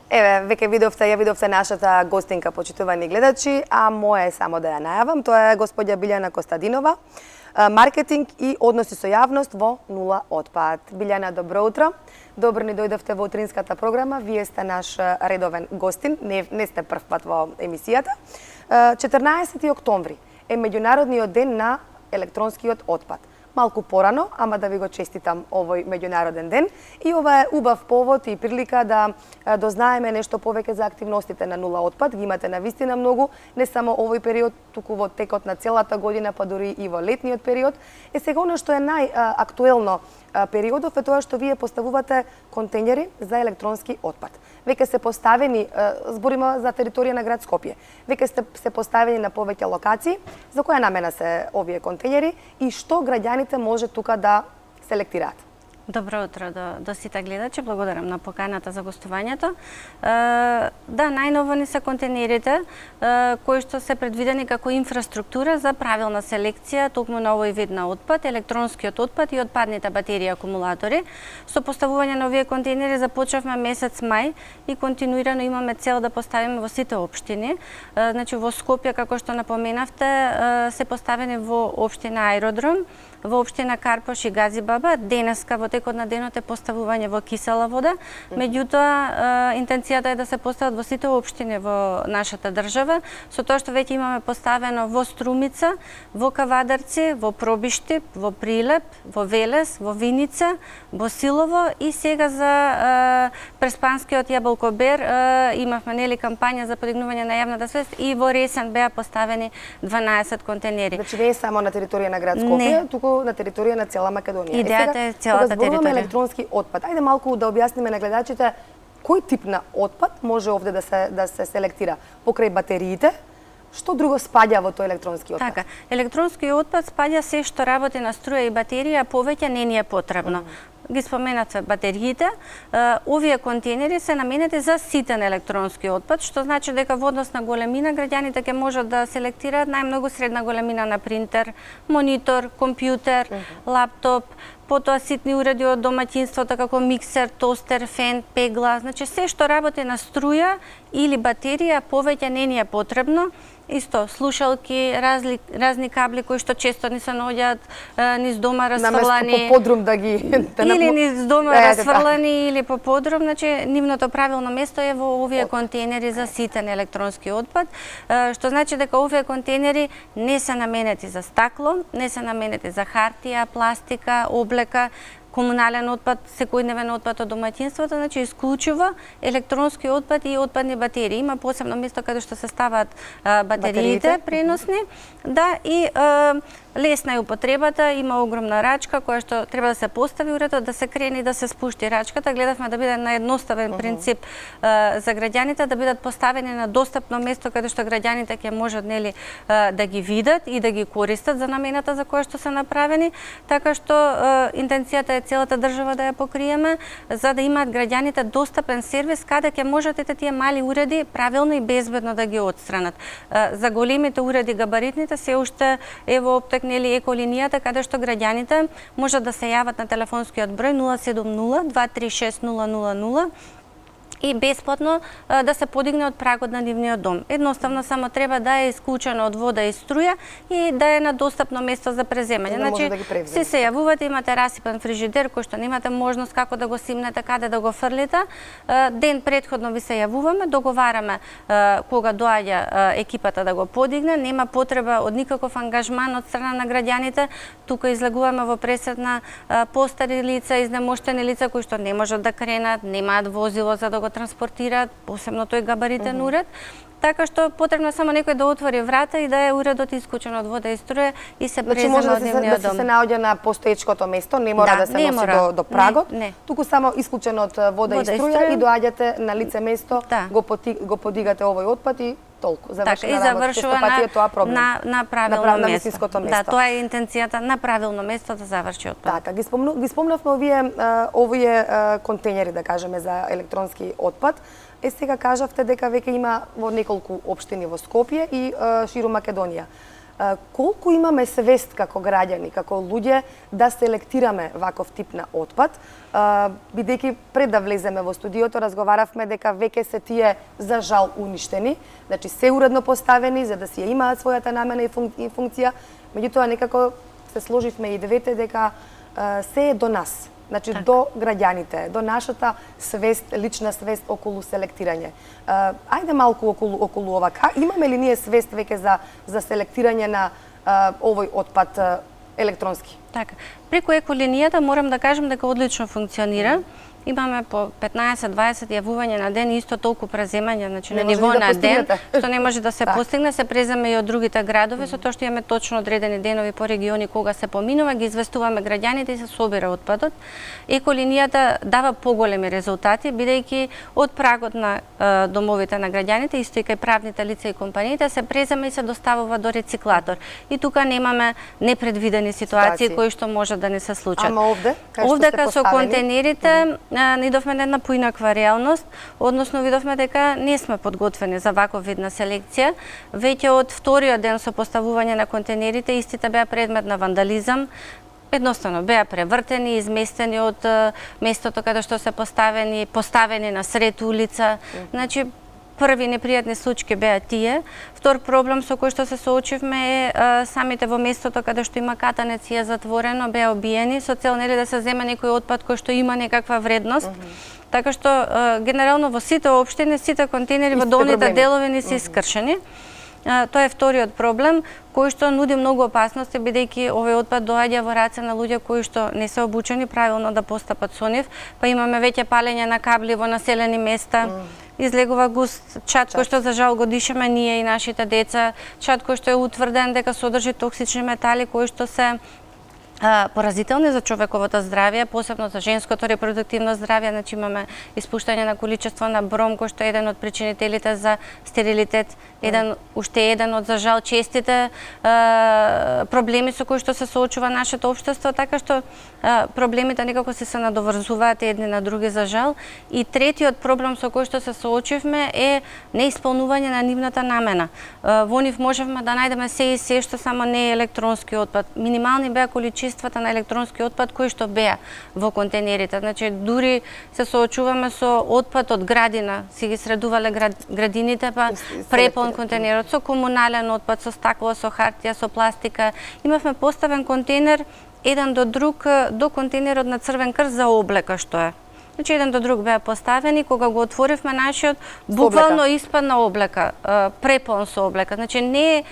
Еве, веќе видовте нашата гостинка, почитувани гледачи, а моја е само да ја најавам. Тоа е господја Билјана Костадинова, маркетинг и односи со јавност во Нула отпад. Билјана, добро утро. Добро ни дојдовте во утринската програма. Вие сте наш редовен гостин, не сте прв пат во емисијата. 14 октомври е меѓународниот ден на електронскиот отпад. Малку порано, ама да ви го честитам овој меѓународен ден. И ова е убав повод и прилика да дознаеме нешто повеќе за активностите на Нула отпад. Ги имате навистина многу, не само овој период, туку во текот на целата година, па дури и во летниот период. Сега оно што е најактуелно периодов е тоа што вие поставувате контејнери за електронски отпад. Веќе се поставени, збориме за територија на град Скопје, веќе се поставени на повеќе локации. За која намена се овие контејнери и што граѓаните може тука да селектираат? Добро утро до сите гледачи, благодарам на поканата за гостувањето. Да, најново ни се контейнерите кои што се предвидени како инфраструктура за правилна селекција токму на овој вид на отпад, електронскиот отпад и отпадните батерии и акумулатори. Со поставување на овие контейнери започнавме месец мај и континуирано имаме цел да поставиме во сите општини. Значи во Скопје, како што напоменавте, се поставени во општина Аеродром, во општина Карпош и Газибаба. Денеска во текот на денот е поставување во кисела вода, меѓутоа интенцијата е да се постават во сите општини во нашата држава, со тоа што веќе имаме поставено во Струмица, во Кавадарци, во Пробишти, во Прилеп, во Велес, во Виница, во Силово и сега за Преспанскиот Јаболкобер имавме нели кампања за подигнување на јавната свест и во Ресен беа поставени 12 контейнери. Значи не е само на територија на град Скопје, туку на територија на цела Македонија. Идејата е целата територија. Кога зборуваме електронски отпад, ајде малку да објасниме на гледачите кој тип на отпад може овде да се селектира покрај батериите. Што друго спаѓа во тој електронски отпад? Така, електронски отпад спаѓа се што работи на струја и батерија, повеќе не ни е потребно. Ги споменате батериите. Овие контейнери се наменети за ситен електронски отпад, што значи дека во однос на големина граѓаните ќе можат да селектираат најмногу средна големина на принтер, монитор, компјутер, лаптоп, потоа ситни уреди од домаќинството како миксер, тостер, фен, пегла, значи се што работи на струја или батерија, повеќе не ни е потребно. Исто, слушалки, разни кабли кои што често ни се наоѓаат низ дома расфрлани. Наместо по подрум да ги... Или низ дома расфрлани, или по подрум, значи нивното правилно место е во овие контейнери за ситен електронски отпад, што значи дека овие контейнери не се наменети за стакло, не се наменети за хартија, пластика, облека, комунален отпад, секојдневен отпад од домаќинството, значи исклучиво електронски отпад и отпадни батерии. Има посебно место каде што се ставаат батериите преносни, да, и лесна е употребата, има огромна рачка која што треба да се постави уредот, да се крени, да се спушти рачката. Гледавме да биде на едноставен принцип за граѓаните, да бидат поставени на достапно место каде што граѓаните ќе можат нели да ги видат и да ги користат за намената за која што се направени, така што интенцијата е целата држава да ја покриеме, за да имаат граѓаните достапен сервис каде ќе можат тие мали уреди правилно и безбедно да ги отстранат. За големите уреди, габаритните, се уште е во оптек нели еколинијата каде што граѓаните можат да се јават на телефонскиот број 070 236 000 и бесплатно да се подигне од прагот на нивниот дом. Едноставно само треба да е исклучено од вода и струја и да е на достапно место за преземање. Значи, да се јавувате, имате расипан фрижидер кој што немате можност како да го симнете, каде да го фрлите. Ден претходно ви се јавуваме, договараме кога доаѓа екипата да го подигне, нема потреба од никаков ангажман од страна на граѓаните. Тука излегуваме во пресед на постари лица, изнемоштени лица кои што не можат да кренат, немаат возило за да го транспортираат, посебно тој габаритен уред. Така што потребно само некој да отвори врата и да е уредот исклучен од вода и струја и се презема од нивниот дом. Да се наоѓа на постоечкото место, не мора да се носи до прагот, туку само исклучен од вода и струја и доаѓате на лице место, го подигате овој отпад и толку. Завршува на правилно место. Да, тоа е интенцијата, на правилно место да заврши отпад. Така, ги спомнавме овие контејнери, да кажеме, за електронски отпад. Сега кажавте дека веќе има во неколку општини во Скопје и ширум Македонија. Колку имаме свест како граѓани, како луѓе да селектираме ваков тип на отпад, бидејќи пред да влеземе во студиото разговаравме дека веќе се тие за жал уништени, значи се уредно поставени за да си ја имаат својата намена и функција, меѓутоа некако се сложивме и двете дека се е до нас. Значи, до граѓаните, до нашата свест, лична свест околу селектирање. Ајде малку околу ова. Имаме ли ние свест веќе за селектирање на овој отпад електронски? Така. Преку еколинијата морам да кажам дека одлично функционира. Имаме по 15-20 јавувања на ден и исто толку преземања, значи на ниво на ден, што не може да се постигне, се преземе и од другите градови, со тоа што имаме точно одредени денови по региони кога се поминува, ги известуваме граѓаните и се собира отпадот. Еколинијата дава поголеми резултати, бидејќи од прагот на домовите на граѓаните, исто и кај правните лица и компаниите, се преземе и се доставува до рециклатор. И тука немаме непредвидени ситуации кои што може да не се случат. Ама овде? Овде со контейнерите идовме на една поинаква реалност, односно видовме дека не сме подготвени за ваков вид на селекција. Веќе од вториот ден со поставување на контейнерите, истите беа предмет на вандализам, едноставно беа превртени, изместени од местото каде што се поставени на сред улица. Значи, први непријатни случаи беа тие. Втор проблем со кој што се соочивме е самите во местото каде што има катанец и е затворено, беа обиени со цел нели да се земе некој отпад кој што има некаква вредност. Така што генерално во сите општини, сите контейнери во долните делови не се искршени. Тоа е вториот проблем, кој што нуди многу опасности, бидејќи овој отпад доаѓа во раце на луѓе кои што не се обучени правилно да постапат со нив, па имаме веќе палење на кабли во населени места. Излегува густ чад кој што за жал го дишеме ние и нашите деца, чад кој што е утврден дека содржи токсични метали кои што се поразителни за човековото здравје, посебно за женското репродуктивно здравје, значи имаме испуштање на количество на бром кој што е еден од причинителите за стерилитет, уште еден од за жал честите проблеми со кои што се соочува нашето општество, така што проблемите некако се надоврзуваат едни на други за жал. И третиот проблем со кој што се соочивме е неисполнување на нивната намена. Во нив можевме да најдеме се и се што само не е електронски отпад. Минимални беа количествата на електронски отпад кои што беа во контейнерите. Значи, дури се соочуваме со отпад од градина, си ги средувале градините, па препон контейнерот со комунален отпад, со стакло, со хартија, со пластика. Имавме поставен контейнер еден до друг до контейнерот на Црвен крст за облека што е. Значи, еден до друг беа поставени, кога го отворивме нашиот, буквално испадна облека, препон со облека. Значи, не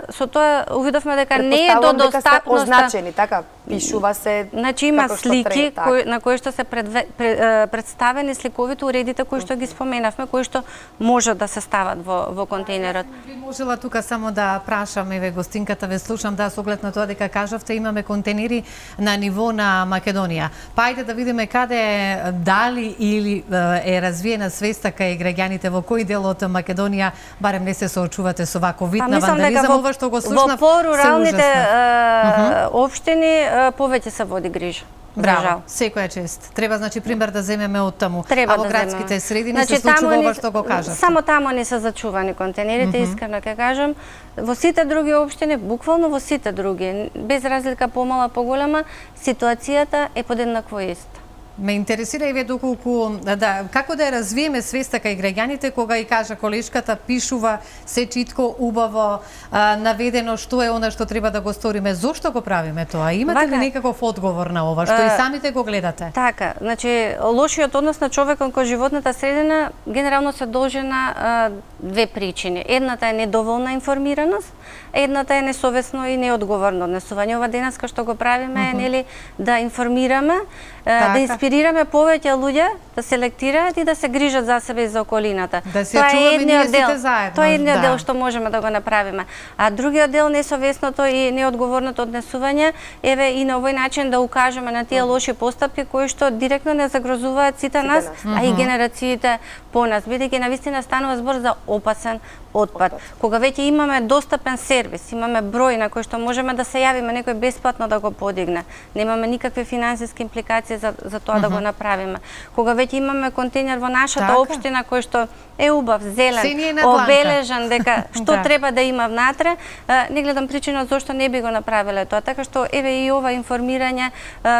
со тоа увидовме дека не е до достапноста. Означени, така, пишува се. Значи, има слики на кои што се представени сликовите уредите кои што ги споменавме, кои што може да се стават во контейнерот. Би можела тука само да прашам, еве гостинката ве слушам, да, со оглед на тоа дека кажавте имаме контейнери на ниво на Македонија. Па ајде да видиме каде дали или е развиена свеста кај граѓаните во кој дел од Македонија барем не се соочувате со ваков вид на вандализам, ова што го слушнав. Во поруралните општини повеќе се води грижа. Браво, секоја чест. Треба, значи, пример да земеме од таму. Треба а во градските средини значи, се случува ова што го кажавте. Само таму не се зачувани контейнерите, искрено ќе кажам. Во сите други општини, буквално во сите други, без разлика помала, поголема, ситуацијата е подеднакво иста. Ме интересира и ве доколку како да ја развиеме свеста кај граѓаните кога и кажа колешката пишува се читко, убаво, наведено што е она што треба да го сториме. Зошто го правиме тоа? Имате ли некаков одговор на ова што и самите го гледате? Така, значи лошиот однос на човекот кон животната средина генерално се должи на две причини. Едната е недоволна информираност, едната е несовесно и неодговорно однесување. Ова денеска што го правиме е нели да информираме, да инспирираме повеќе луѓе да селектираат и да се грижат за себе и за околината. Да се чуваме ние сите заедно. Тоа е едниот дел што можеме да го направиме. А другиот дел, несовесното и неодговорното однесување, еве и на овој начин да укажеме на тие лоши постапки кои што директно не загрозуваат сите нас, а и генерациите по нас, бидејќи навистина станува збор за опасен отпад. Кога веќе имаме достапен сервис, имаме број на кој што можеме да се јавиме некој бесплатно да го подигне, немаме никакви финансиски импликации за тоа тоа да го направиме. Кога веќе имаме контейнер во нашата Така. општина кој што е убав, зелен, Синија на бланка. обележан дека што Да. треба да има внатре, не гледам причина зошто не би го направиле тоа. Така што еве и ова информирање,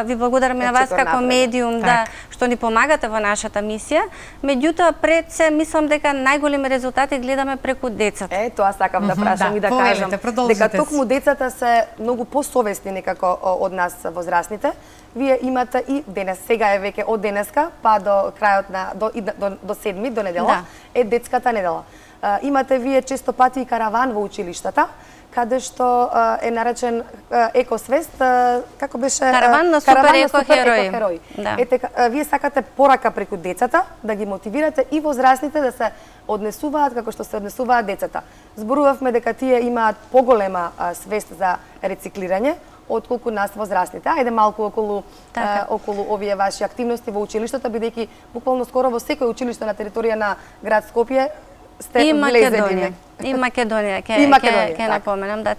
ви благодараме на вас Чекор како напред. медиум да што ни помагате во нашата мисија. Меѓутоа пред се мислам дека најголеми резултати гледаме преку децата. Тоа сакам да прашам да, и да повелете, кажам. продолжете Дека токму децата се многу посовесни некако од нас возрастните. Вие имате и денес, сега е веќе од денеска па до крајот на до 7 до недела е детската недела. Имате вие често пати и караван во училиштата, каде што е наречен екосвест, како беше Караван на супер екохерои. Да. Ете, вие сакате порака преку децата да ги мотивирате и возрастните да се однесуваат како што се однесуваат децата. Зборувавме дека тие имаат поголема свест за рециклирање отколку нас возрастните. Ајде малку околу овие ваши активности во училиштата, бидејќи буквално скоро во секој училиште на територија на град Скопје сте И влезени. Македонија, ќе напоменам да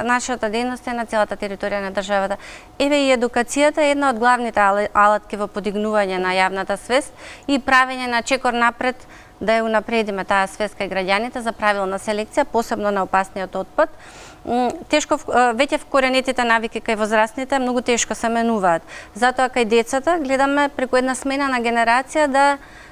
нашата дејност е на целата територија на државата. Еве и едукацијата е една од главните алатки во подигнување на јавната свест и правење на чекор напред да ја унапредиме таа свест кај граѓаните за правилна селекција, посебно на опасниот отпад. Тешко веќе вкоренетите навики кај возрастните многу тешко се менуваат. Затоа кај децата гледаме преку една смена на генерација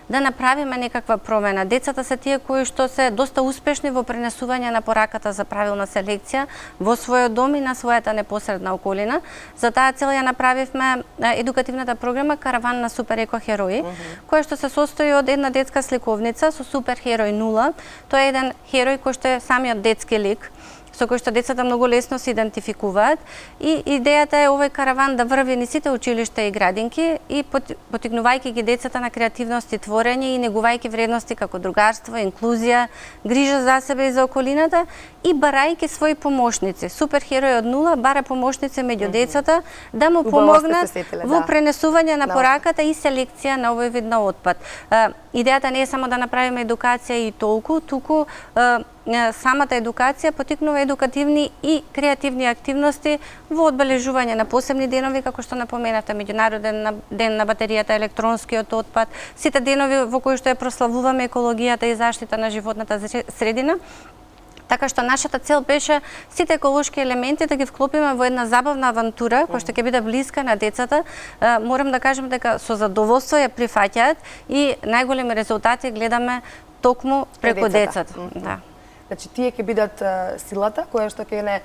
да направиме некаква промена. Децата се тие кои што се доста успешни во пренесување на пораката за правилна селекција во својот дом и на својата непосредна околина. За таа цел ја направивме едукативната програма Караван на супер екохерои, која што се состои од една детска сликовница со супер херој 0. Тоа е еден херој кој што е самиот детски лик, со кој што децата многу лесно се идентификуваат, и идејата е овој караван да врви низ сите училишта и градинки и потикнувајќи ги децата на креативност и творење и негувајќи вредности како другарство, инклузија, грижа за себе и за околината и барајќи своји помошници. Супер херој од 0 бара помошници меѓу децата да му помогнат во пренесување на пораката и селекција на овој вид на отпад. Идејата не е само да направиме едукација и толку, туку самата едукација потикнува едукативни и креативни активности во одбележување на посебни денови, како што напоменавте, меѓународен ден на батеријата, електронскиот отпад, сите денови во кои што ја прославуваме екологијата и заштита на животната средина. Така што нашата цел беше сите еколошки елементи да ги вклопиме во една забавна авантура која што ќе биде блиска на децата. Морам да кажам дека со задоволство ја прифаќаат и најголеми резултати гледаме токму преку децата. Да. Значи, тие ќе бидат силата која што ќе не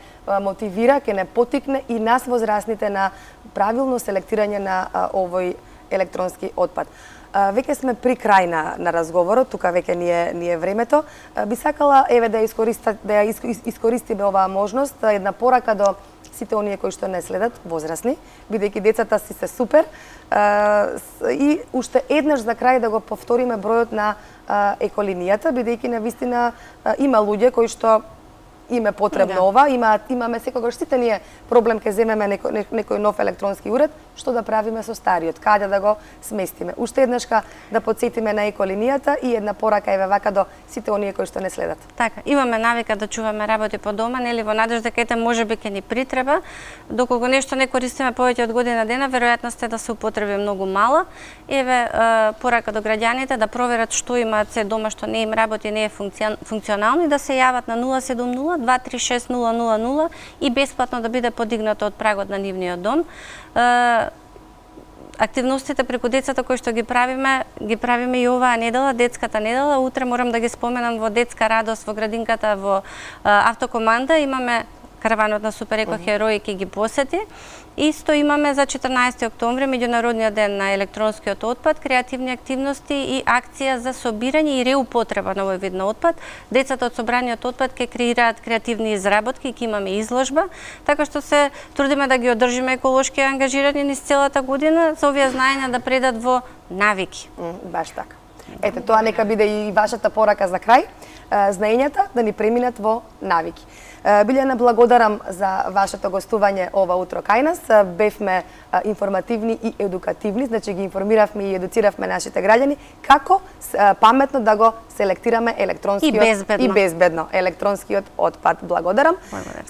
мотивира, ќе не потикне и нас возрастните на правилно селектирање на овој електронски отпад. Веќе сме при крај на разговорот, тука веќе ни е времето. Би сакала еве да ја искористиме оваа можност, една порака до сите оние кои што не следат, возрастни, бидејќи децата си се супер. И уште еднаш за крај да го повториме бројот на еколинијата, бидејќи навистина има луѓе кои што им е потребно ова, имаме секогаш сите ние проблем ке земеме некој нов електронски уред, што да правиме со стариот, каде да го сместиме. Уште еднашка да потсетиме на еколинијата и една порака еве вака до сите оние кои што не следат. Така, имаме навика да чуваме работи по дома, нели во надежда дека ете можеби ќе ни притреба, доколку нешто не користиме повеќе од година дена, веројатноста е да се употреби многу мала. Еве порака до граѓаните да проверат што имаат се дома што не им работи, не е функционално и да се јават на 070 236 000 и бесплатно да биде подигнато од прагот на нивниот дом. Активностите преку децата кои што ги правиме и оваа недела, детската недела. Утре морам да ги споменам во детска радост во градинката во автокоманда. Имаме караванот на супер екохерои ќе ги посети. Исто имаме за 14 октомври, меѓународниот ден на електронскиот отпад, креативни активности и акција за собирање и реупотреба на овој вид на отпад. Децата од собраниот отпад ќе креираат креативни изработки и ќе имаме изложба, така што се трудиме да ги одржиме еколошки ангажирани низ целата година, за овие знаења да предат во навики. Баш така. Ете, тоа нека биде и вашата порака за крај, знаењата да ни преминат во навики. Билјана, благодарам за вашето гостување ова утро кај нас. Бевме информативни и едукативни, значи ги информиравме и едуциравме нашите граѓани како паметно да го селектираме електронскиот и безбедно електронскиот отпад. Благодарам.